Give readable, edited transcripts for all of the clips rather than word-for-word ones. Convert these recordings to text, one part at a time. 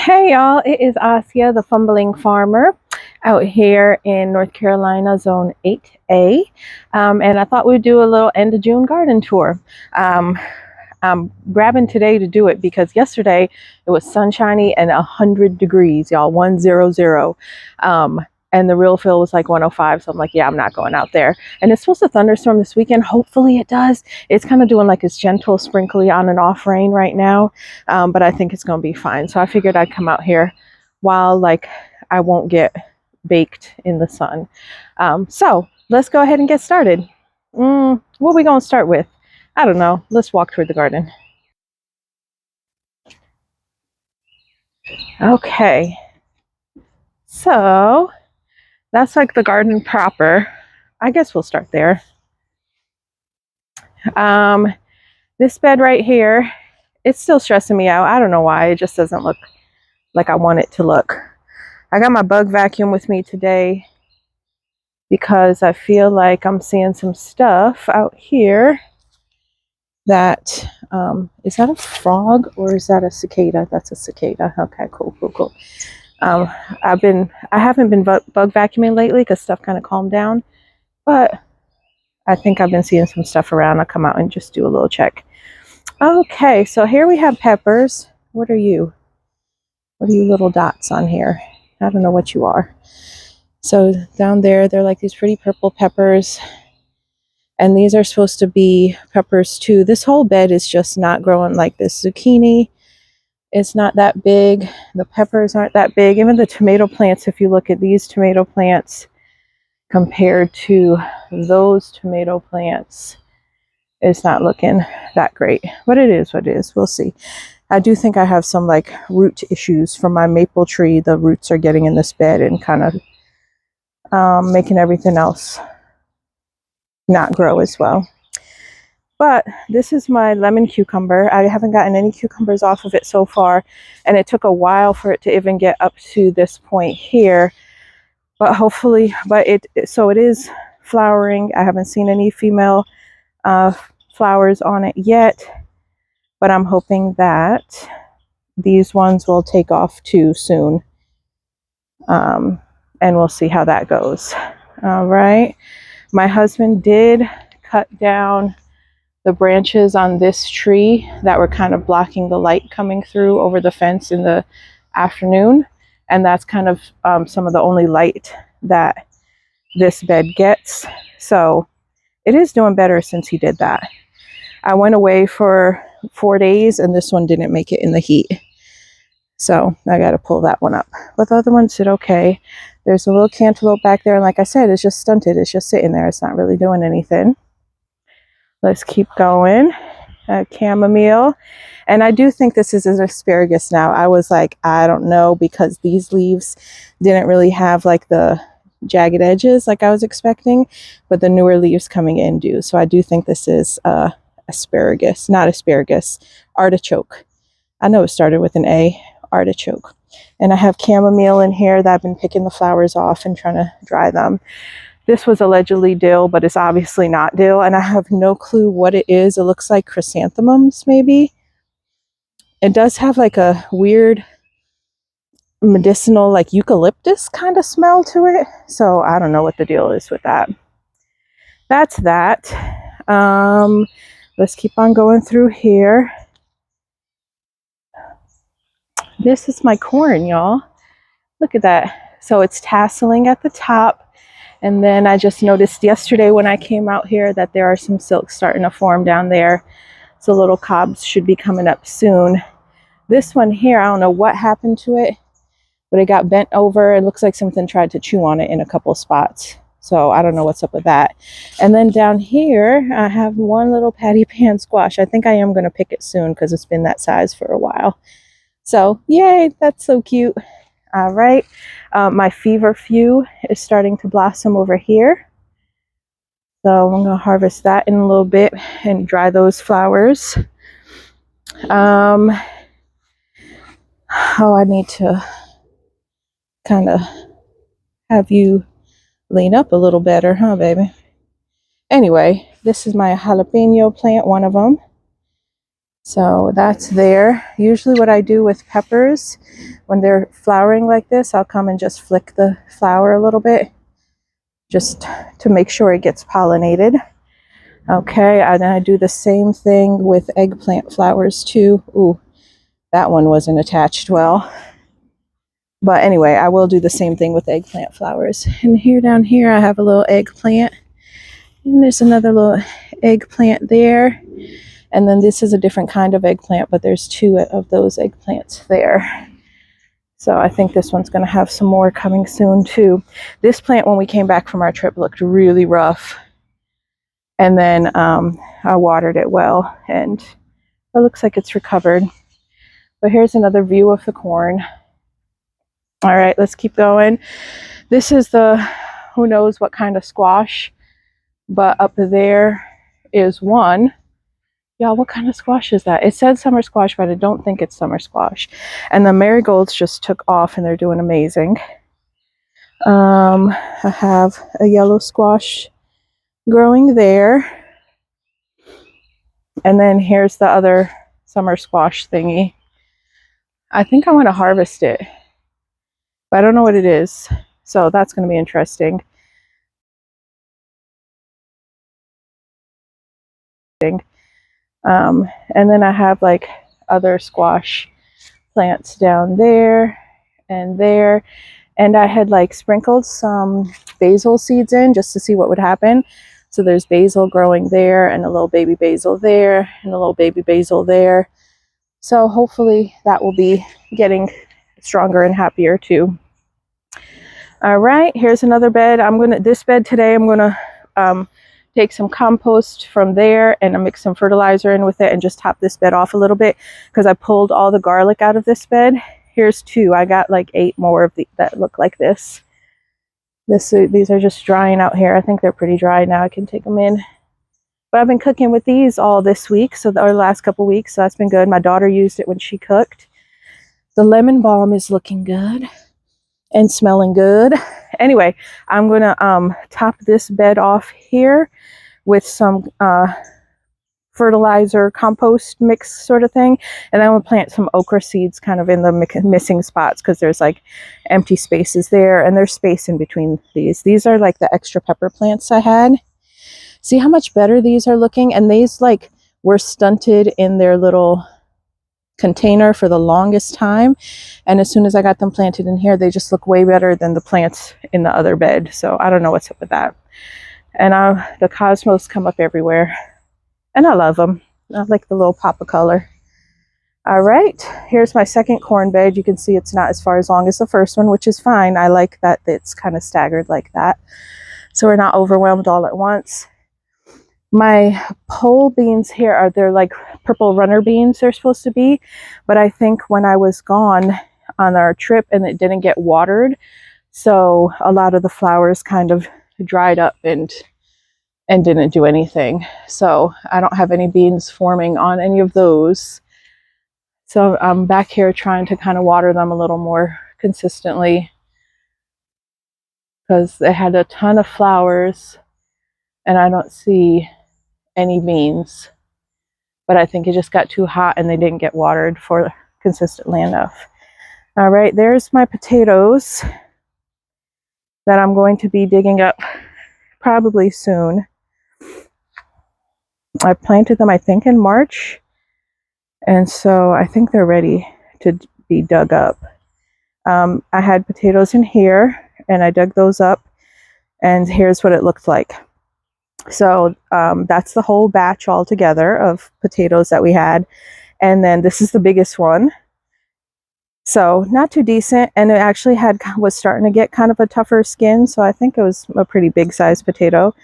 Hey y'all, it is Asia, the fumbling farmer, out here in North Carolina, Zone 8A. And I thought we'd do a little end of June garden tour. Um, I'm grabbing today to do it because yesterday it was sunshiny and 100 degrees, y'all, 100. And the real feel was like 105. So I'm like, yeah, I'm not going out there. And it's supposed to thunderstorm this weekend. Hopefully it does. It's kind of doing like its gentle, sprinkly on and off rain right now. But I think it's going to be fine. So I figured I'd come out here while like I won't get baked in the sun. So let's go ahead and get started. What are we going to start with? I don't know. Let's walk toward the garden. Okay. So that's like the garden proper. I guess we'll start there. Um, this bed right here, it's still stressing me out. I don't know why. It just doesn't look like I want it to look. I got my bug vacuum with me today because I feel like I'm seeing some stuff out here that is that a frog or is that a cicada? That's a cicada. Okay, cool. I haven't been bug vacuuming lately because stuff kind of calmed down, but I think I've been seeing some stuff around. I'll come out and just do a little check. Okay, so here we have peppers. What are you? What are you little dots on here? I don't know what you are. So down there, they're like these pretty purple peppers. And these are supposed to be peppers too. This whole bed is just not growing like this. Zucchini is not that big. The peppers aren't that big. Even the tomato plants, if you look at these tomato plants compared to those tomato plants, it's not looking that great. But it is what it is. We'll see. I do think I have some like root issues from my maple tree. The roots are getting in this bed and kind of making everything else not grow as well. But this is my lemon cucumber. I haven't gotten any cucumbers off of it so far, and it took a while for it to even get up to this point here. But hopefully, it is flowering. I haven't seen any female flowers on it yet, but I'm hoping that these ones will take off too soon. And we'll see how that goes. All right. My husband did cut down the branches on this tree that were kind of blocking the light coming through over the fence in the afternoon. And that's kind of some of the only light that this bed gets. So it is doing better since he did that. I went away for 4 days and this one didn't make it in the heat. So I got to pull that one up. But the other ones did okay. There's a little cantaloupe back there. And like I said, it's just stunted. It's just sitting there. It's not really doing anything. Let's keep going. Chamomile. And I do think this is an asparagus now. I was like, I don't know, because these leaves didn't really have like the jagged edges like I was expecting, but the newer leaves coming in do. So I do think this is asparagus, not asparagus, artichoke. I know it started with an A, artichoke. And I have chamomile in here that I've been picking the flowers off and trying to dry them. This was allegedly dill, but it's obviously not dill, and I have no clue what it is. It looks like chrysanthemums, maybe. It does have like a weird medicinal, like eucalyptus kind of smell to it. So I don't know what the deal is with that. That's that. Let's keep on going through here. This is my corn, y'all. Look at that. So it's tasseling at the top. And then I just noticed yesterday when I came out here that there are some silks starting to form down there. So little cobs should be coming up soon. This one here, I don't know what happened to it, but it got bent over. It looks like something tried to chew on it in a couple spots. So I don't know what's up with that. And then down here, I have one little patty pan squash. I think I am going to pick it soon because it's been that size for a while. So yay, that's so cute. All right, my feverfew is starting to blossom over here. So I'm going to harvest that in a little bit and dry those flowers. Oh, I need to kind of have you lean up a little better, huh, baby? Anyway, this is my jalapeno plant, one of them. So that's there. Usually what I do with peppers, when they're flowering like this, I'll come and just flick the flower a little bit, just to make sure it gets pollinated. Okay, and then I do the same thing with eggplant flowers too. Ooh, that one wasn't attached well. But anyway, I will do the same thing with eggplant flowers. And here down here, I have a little eggplant. And there's another little eggplant there. And then this is a different kind of eggplant, but there's two of those eggplants there. So I think this one's going to have some more coming soon too. This plant, when we came back from our trip, looked really rough. And then I watered it well, and it looks like it's recovered. But here's another view of the corn. All right, let's keep going. This is the, who knows what kind of squash, but up there is one. Y'all, what kind of squash is that? It said summer squash, but I don't think it's summer squash. And the marigolds just took off, and they're doing amazing. I have a yellow squash growing there. And then here's the other summer squash thingy. I think I want to harvest it, but I don't know what it is. So that's going to be interesting. And then I have like other squash plants down there and there. And I had like sprinkled some basil seeds in just to see what would happen. So there's basil growing there, and a little baby basil there, and a little baby basil there. So hopefully that will be getting stronger and happier too. All right, here's another bed. This bed today, I'm gonna take some compost from there and mix some fertilizer in with it and just top this bed off a little bit, because I pulled all the garlic out of this bed. Here's two. I got like 8 more of that look like this. These are just drying out here. I think they're pretty dry now. I can take them in. But I've been cooking with these all this week, or the last couple weeks, so that's been good. My daughter used it when she cooked. The lemon balm is looking good and smelling good. Anyway, I'm gonna top this bed off here with some fertilizer compost mix sort of thing, and then we'll plant some okra seeds kind of in the missing spots, because there's like empty spaces there, and there's space in between these. These are like the extra pepper plants I had. See how much better these are looking? And these like were stunted in their little container for the longest time, and as soon as I got them planted in here, they just look way better than the plants in the other bed. So I don't know what's up with that. And the cosmos come up everywhere, and I love them. I like the little pop of color. All right, here's my second corn bed. You can see it's not as far as long as the first one, which is fine. I like that it's kind of staggered like that, so we're not overwhelmed all at once. My pole beans here they're like purple runner beans they're supposed to be, but I think when I was gone on our trip and it didn't get watered, so a lot of the flowers kind of dried up and didn't do anything. So I don't have any beans forming on any of those. So I'm back here trying to kind of water them a little more consistently, because they had a ton of flowers and I don't see any beans, but I think it just got too hot and they didn't get watered for consistently enough. All right, there's my potatoes that I'm going to be digging up probably soon. I planted them, I think, in March, and so I think they're ready to be dug up. I had potatoes in here, and I dug those up, and here's what it looked like. So that's the whole batch all together of potatoes that we had, and then this is the biggest one. So not too decent, and it actually was starting to get kind of a tougher skin, so I think it was a pretty big sized potato.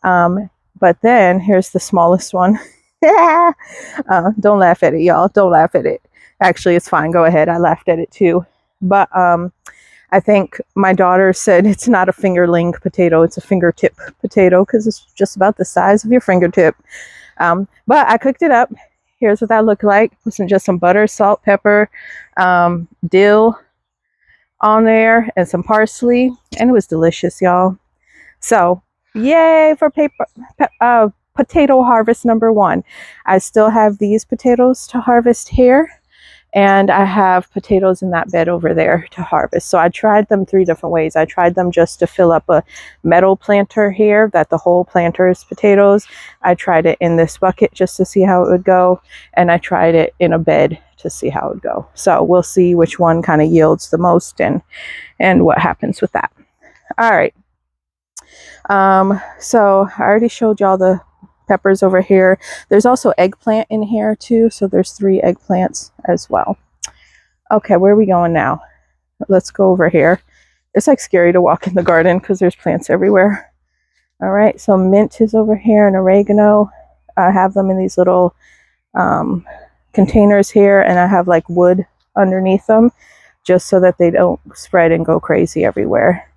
But then here's the smallest one. Don't laugh at it, y'all. Don't laugh at it. Actually, it's fine. Go ahead. I laughed at it too. But I think my daughter said it's not a fingerling potato. It's a fingertip potato, because it's just about the size of your fingertip. But I cooked it up. Here's what that looked like. Put just some butter, salt, pepper, dill on there, and some parsley. And it was delicious, y'all. So yay for potato harvest number 1. I still have these potatoes to harvest here, and I have potatoes in that bed over there to harvest. So I tried them 3 different ways. I tried them just to fill up a metal planter here, that the whole planter is potatoes. I tried it in this bucket just to see how it would go, and I tried it in a bed to see how it would go. So we'll see which one kind of yields the most and what happens with that. All right. So I already showed y'all the peppers over here. There's also eggplant in here too, so there's 3 eggplants as well. Okay, where are we going now? Let's go over here. It's like scary to walk in the garden because there's plants everywhere. All right, so mint is over here and oregano. I have them in these little containers here, and I have like wood underneath them just so that they don't spread and go crazy everywhere.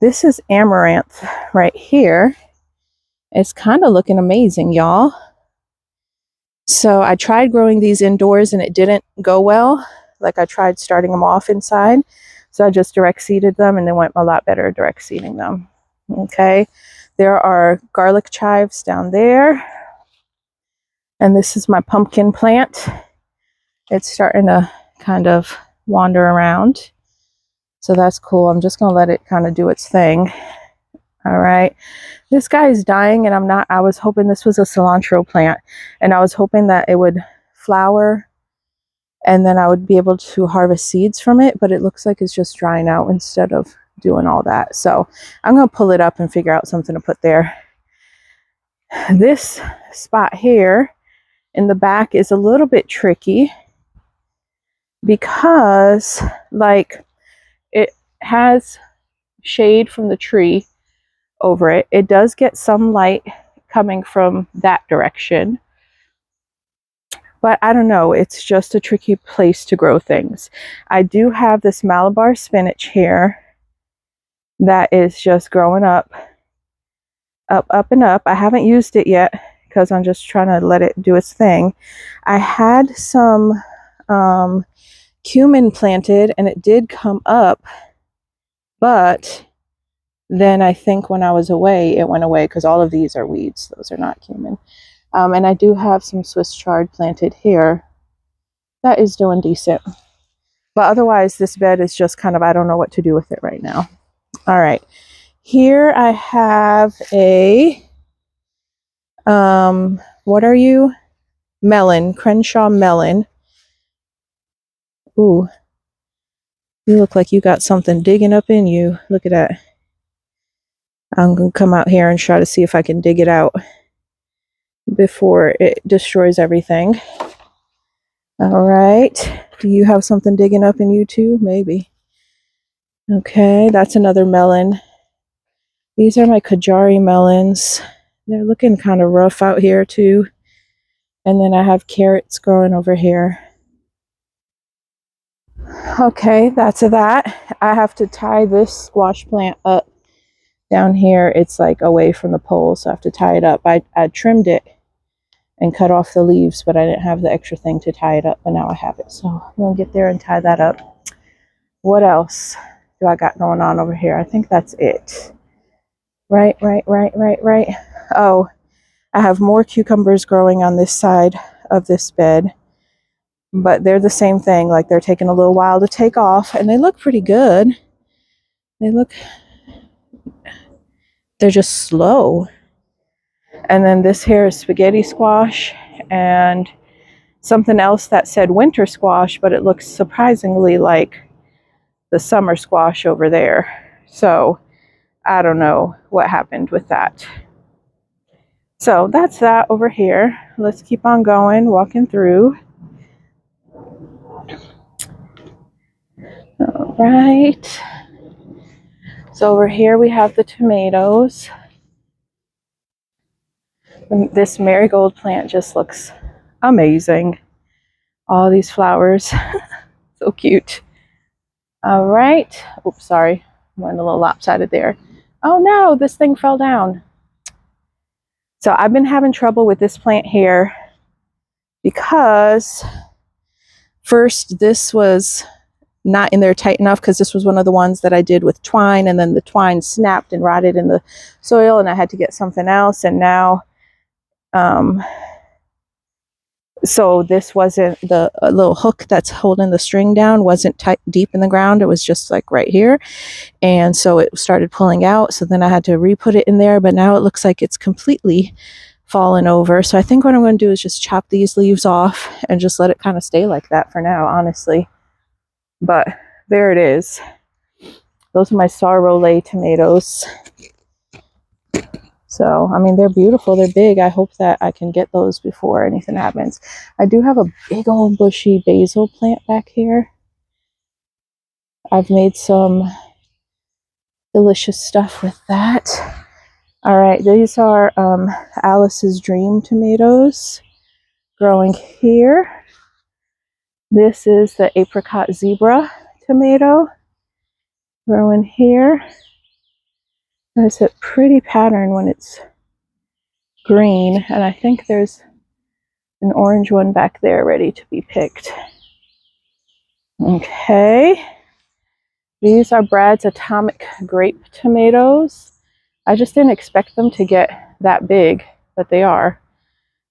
This is amaranth right here. It's kind of looking amazing, y'all. So I tried growing these indoors and it didn't go well. Like I tried starting them off inside. So I just direct seeded them, and they went a lot better direct seeding them. Okay. There are garlic chives down there. And this is my pumpkin plant. It's starting to kind of wander around. So that's cool. I'm just going to let it kind of do its thing. All right. This guy is dying, and I was hoping this was a cilantro plant, and I was hoping that it would flower and then I would be able to harvest seeds from it, but it looks like it's just drying out instead of doing all that. So I'm going to pull it up and figure out something to put there. This spot here in the back is a little bit tricky because like it has shade from the tree over it. It does get some light coming from that direction, but I don't know, it's just a tricky place to grow things. I do have this Malabar spinach here that is just growing up and up. I haven't used it yet because I'm just trying to let it do its thing. I had some cumin planted and it did come up, but then I think when I was away, it went away because all of these are weeds. Those are not cumin. And I do have some Swiss chard planted here. That is doing decent. But otherwise, this bed is just kind of, I don't know what to do with it right now. All right. Here I have a, what are you? Melon, Crenshaw melon. Ooh, you look like you got something digging up in you. Look at that. I'm going to come out here and try to see if I can dig it out before it destroys everything. All right. Do you have something digging up in you too? Maybe. Okay, that's another melon. These are my Kajari melons. They're looking kind of rough out here too. And then I have carrots growing over here. Okay, that's that. I have to tie this squash plant up down here. It's like away from the pole, so I have to tie it up. I trimmed it and cut off the leaves, but I didn't have the extra thing to tie it up, but now I have it. So I'm going to get there and tie that up. What else do I got going on over here? I think that's it. Right. Oh, I have more cucumbers growing on this side of this bed, but they're the same thing. Like they're taking a little while to take off, and they look pretty good. They're just slow. And then this here is spaghetti squash and something else that said winter squash, but it looks surprisingly like the summer squash over there. So I don't know what happened with that. So that's that over here. Let's keep on going, walking through. All right. So over here we have the tomatoes. This marigold plant just looks amazing. All these flowers. So cute. All right. Oops, sorry. Went a little lopsided there. Oh no, this thing fell down. So I've been having trouble with this plant here because first this was not in there tight enough because this was one of the ones that I did with twine, and then the twine snapped and rotted in the soil and I had to get something else, and now Um, so this wasn't the little hook that's holding the string down wasn't tight deep in the ground. It was just like right here. And so it started pulling out. So then I had to re-put it in there, but now it looks like it's completely fallen over. So I think what I'm going to do is just chop these leaves off and just let it kind of stay like that for now, honestly. But there it is. Those are my Sarole tomatoes. So, I mean, they're beautiful. They're big. I hope that I can get those before anything happens. I do have a big old bushy basil plant back here. I've made some delicious stuff with that. All right, these are Alice's Dream tomatoes growing here. This is the Apricot Zebra tomato growing here. There's a pretty pattern when it's green, and I think there's an orange one back there ready to be picked. Okay, these are Brad's Atomic Grape tomatoes. I just didn't expect them to get that big, but they are,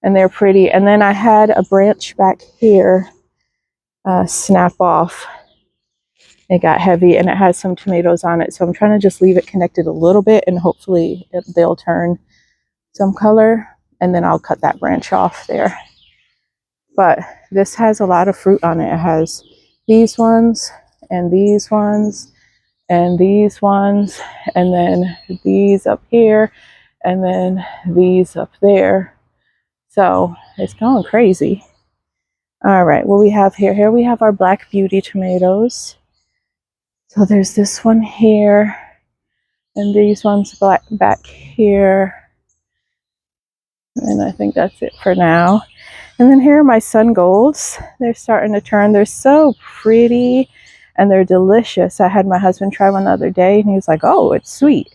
and they're pretty. And then I had a branch back here snap off. It got heavy and it has some tomatoes on it, so I'm trying to just leave it connected a little bit and hopefully they'll turn some color, and then I'll cut that branch off there. But this has a lot of fruit on it. It has these ones and these ones and these ones, and then these up here, and then these up there. So it's going crazy. All right, what we have here? Here we have our Black Beauty tomatoes. So there's this one here, and these ones back here. And I think that's it for now. And then here are my Sun Golds. They're starting to turn. They're so pretty and they're delicious. I had my husband try one the other day and he was like, oh, it's sweet.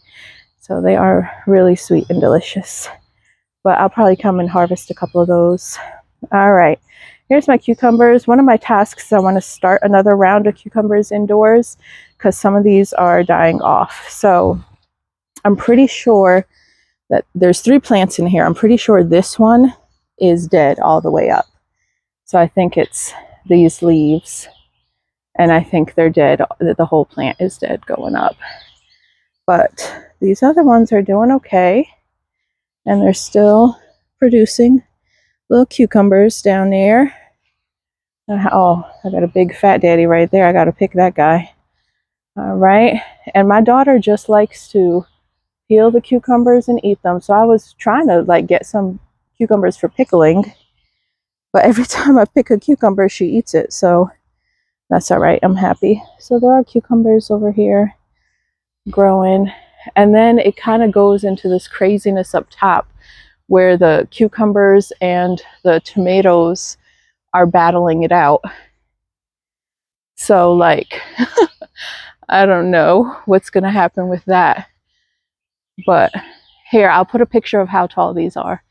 So they are really sweet and delicious. But I'll probably come and harvest a couple of those. All right, here's my cucumbers. One of my tasks is I want to start another round of cucumbers indoors because some of these are dying off. So I'm pretty sure that there's 3 plants in here. I'm pretty sure this one is dead all the way up. So I think it's these leaves, and I think they're dead. The whole plant is dead going up. But these other ones are doing okay, and they're still producing little cucumbers down there. Oh, I got a big fat daddy right there. I got to pick that guy. All right, and my daughter just likes to peel the cucumbers and eat them. So I was trying to like get some cucumbers for pickling, but every time I pick a cucumber, she eats it. So that's all right. I'm happy. So there are cucumbers over here growing. And then it kind of goes into this craziness up top where the cucumbers and the tomatoes are battling it out. So like, I don't know what's going to happen with that. But here, I'll put a picture of how tall these are.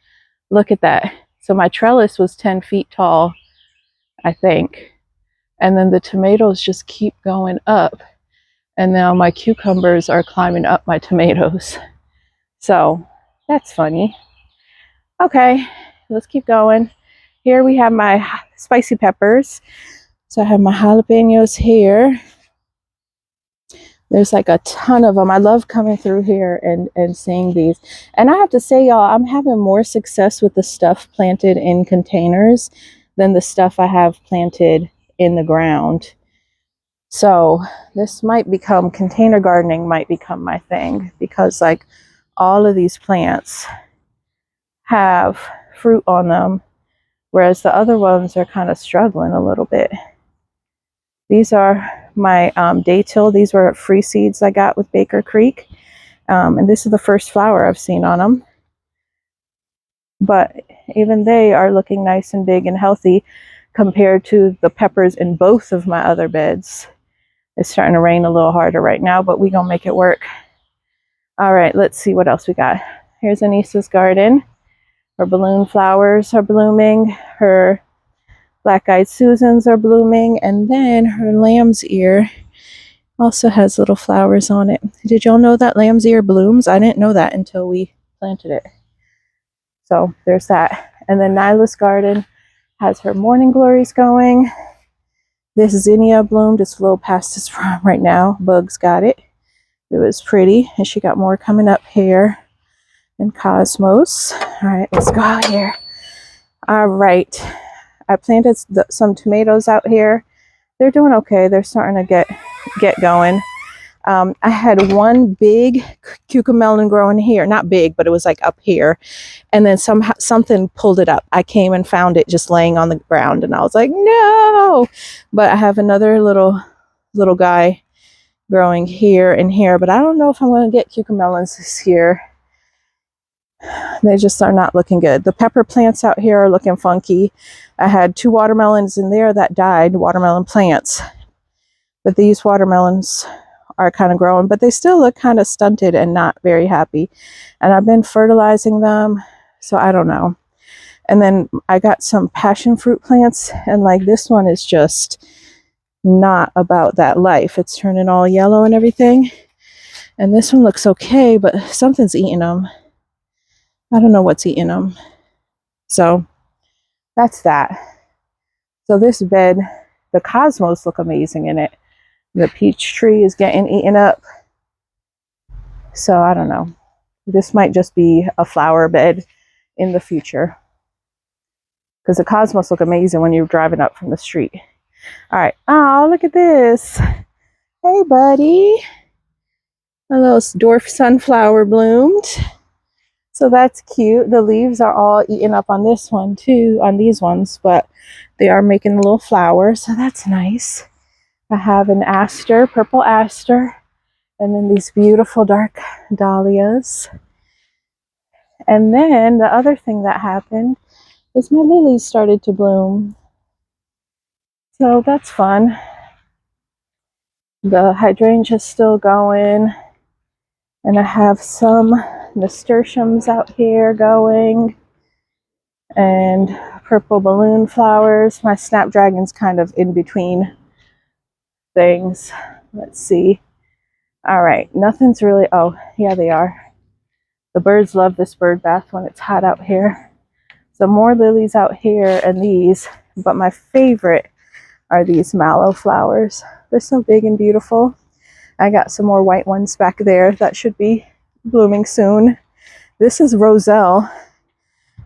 Look at that. So my trellis was 10 feet tall, I think. And then the tomatoes just keep going up. And now my cucumbers are climbing up my tomatoes. So that's funny. Okay, let's keep going. Here we have my spicy peppers. So I have my jalapenos here. There's like a ton of them. I love coming through here and seeing these. And I have to say, y'all, I'm having more success with the stuff planted in containers than the stuff I have planted in the ground. So this might become, container gardening might become my thing, because like all of these plants have fruit on them, whereas the other ones are kind of struggling a little bit. These are my Daytil. These were free seeds I got with Baker Creek. And this is the first flower I've seen on them. But even they are looking nice and big and healthy compared to the peppers in both of my other beds. It's starting to rain a little harder right now, but we're going to make it work. All right, let's see what else we got. Here's Anissa's garden. Her balloon flowers are blooming. Her black-eyed Susans are blooming, and then her lamb's ear also has little flowers on it. Did y'all know that lamb's ear blooms? I didn't know that until we planted it. So there's that. And then Nyla's garden has her morning glories going. This zinnia bloomed. It's a little past its prime right now. Bugs got it. It was pretty. And she got more coming up here. And Cosmos. All right, let's go out here. All right. I planted some tomatoes out here. They're doing okay. They're starting to get going. I had one big cucamelon growing here. Not big, but it was like up here. And then something pulled it up. I came and found it just laying on the ground. And I was like, no. But I have another little guy growing here and here. But I don't know if I'm going to get cucamelons this year. They just are not looking good. The pepper plants out here are looking funky. I had 2 watermelons in there that died, watermelon plants. But these watermelons are kind of growing, but they still look kind of stunted and not very happy. And I've been fertilizing them, so I don't know. And then I got some passion fruit plants, and like this one is just not about that life. It's turning all yellow and everything. And this one looks okay, but something's eating them. I don't know what's eating them. So that's that. So this bed, the cosmos look amazing in it. The peach tree is getting eaten up. So I don't know. This might just be a flower bed in the future. Because the cosmos look amazing when you're driving up from the street. All right. Oh, look at this. Hey, buddy. A little dwarf sunflower bloomed. So that's cute. The leaves are all eaten up on this one too, on these ones, but they are making a little flower, so that's nice. I have an aster, purple aster, and then these beautiful dark dahlias. And then the other thing that happened is my lilies started to bloom. So that's fun. The hydrangea's still going, and I have some nasturtiums out here going, and purple balloon flowers. My snapdragon's kind of in between things. Let's see. All right, nothing's really, oh yeah, they are. The birds love this bird bath when it's hot out here. So more lilies out here and these, but my favorite are these mallow flowers. They're so big and beautiful. I got some more white ones back there that should be blooming soon. This is roselle,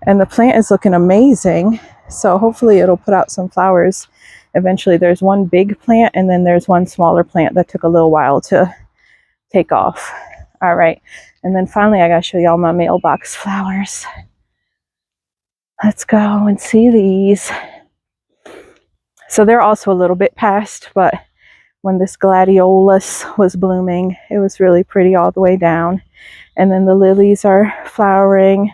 and the plant is looking amazing. So hopefully it'll put out some flowers eventually. There's one big plant, and then there's one smaller plant that took a little while to take off. All right. And then finally, I got to show y'all my mailbox flowers. Let's go and see these. So they're also a little bit past, but when this gladiolus was blooming, it was really pretty all the way down. And then the lilies are flowering,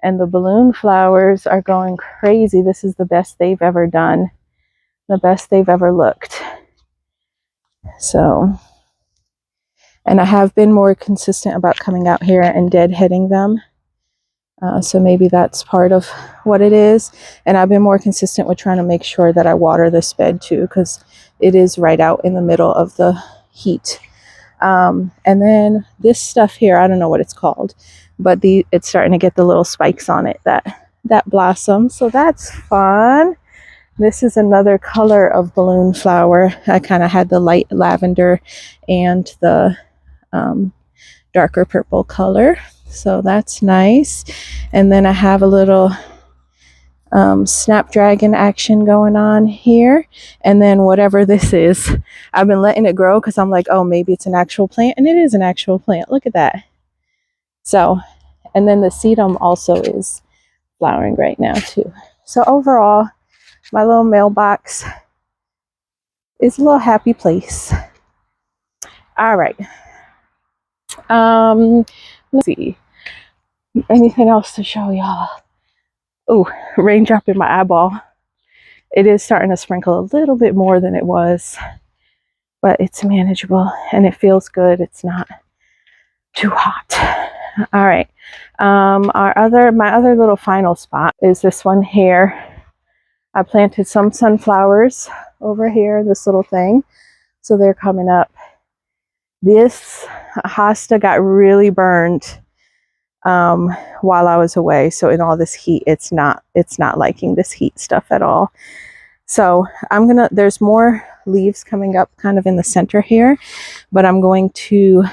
and the balloon flowers are going crazy. This is the best they've ever done, the best they've ever looked. So, and I have been more consistent about coming out here and deadheading them. So maybe that's part of what it is. And I've been more consistent with trying to make sure that I water this bed too, because it is right out in the middle of the heat. And then this stuff here, I don't know what it's called, but it's starting to get the little spikes on it that blossom. So that's fun. This is another color of balloon flower. I kind of had the light lavender and the darker purple color. So that's nice. And then I have a little snapdragon action going on here. And then whatever this is, I've been letting it grow because I'm like, oh, maybe it's an actual plant. And it is an actual plant. Look at that. So, and then the sedum also is flowering right now too. So overall, my little mailbox is a little happy place. All right. Let's see. Anything else to show y'all? Oh, raindrop in my eyeball. It is starting to sprinkle a little bit more than it was, but it's manageable and it feels good. It's not too hot. All right. My other little final spot is this one here. I planted some sunflowers over here, this little thing. So they're coming up. This hosta got really burned while I was away. So in all this heat, it's not liking this heat stuff at all. So there's more leaves coming up kind of in the center here, but I'm going to,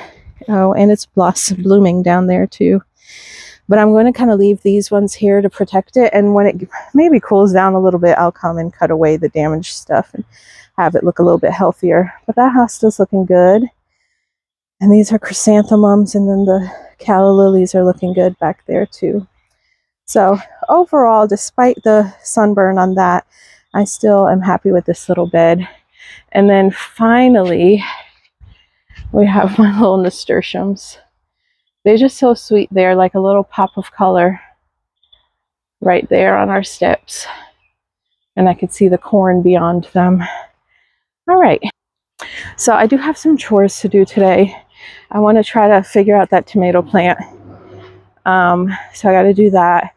oh, and it's blooming down there too. But I'm going to kind of leave these ones here to protect it. And when it maybe cools down a little bit, I'll come and cut away the damaged stuff and have it look a little bit healthier. But that hosta's looking good. And these are chrysanthemums, and then the calla lilies are looking good back there too. So overall, despite the sunburn on that, I still am happy with this little bed. And then finally, we have my little nasturtiums. They're just so sweet. They're like a little pop of color right there on our steps. And I could see the corn beyond them. All right. So I do have some chores to do today. I want to try to figure out that tomato plant. So I got to do that.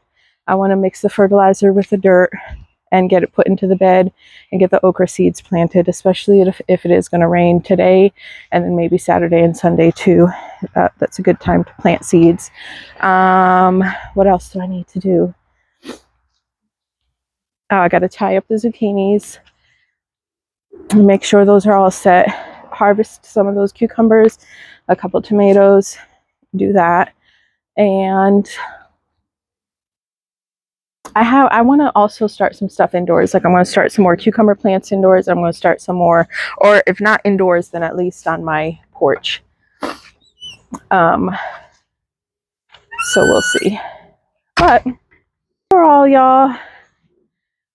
I want to mix the fertilizer with the dirt and get it put into the bed and get the okra seeds planted, especially if it is going to rain today and then maybe Saturday and Sunday too. That's a good time to plant seeds. What else do I need to do? Oh, I got to tie up the zucchinis and make sure those are all set. Harvest some of those cucumbers, a couple tomatoes, do that. And I want to also start some stuff indoors. Like I'm going to start some more cucumber plants indoors. I'm going to start some more, or if not indoors, then at least on my porch. So we'll see. But overall, y'all,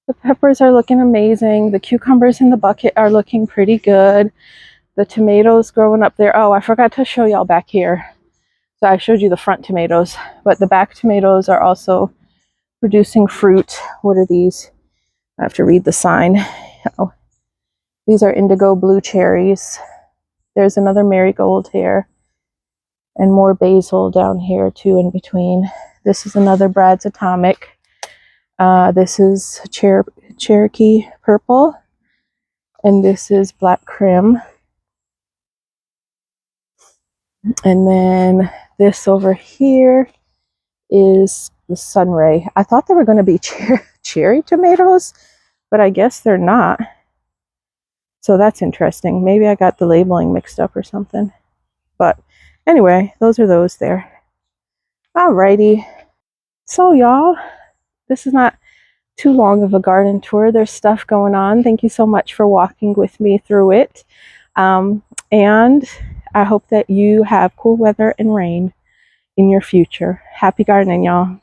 the peppers are looking amazing. The cucumbers in the bucket are looking pretty good. The tomatoes growing up there. Oh, I forgot to show y'all back here. So I showed you the front tomatoes, but the back tomatoes are also producing fruit. What are these? I have to read the sign. Oh, these are indigo blue cherries. There's another marigold here and more basil down here too in between. This is another Brad's Atomic. This is Cherokee purple, and this is black crim. And then this over here is the Sunray. I thought they were going to be cherry tomatoes, but I guess they're not. So that's interesting. Maybe I got the labeling mixed up or something. But anyway, those are those there. Alrighty. So y'all, this is not too long of a garden tour. There's stuff going on. Thank you so much for walking with me through it. And I hope that you have cool weather and rain in your future. Happy gardening, y'all.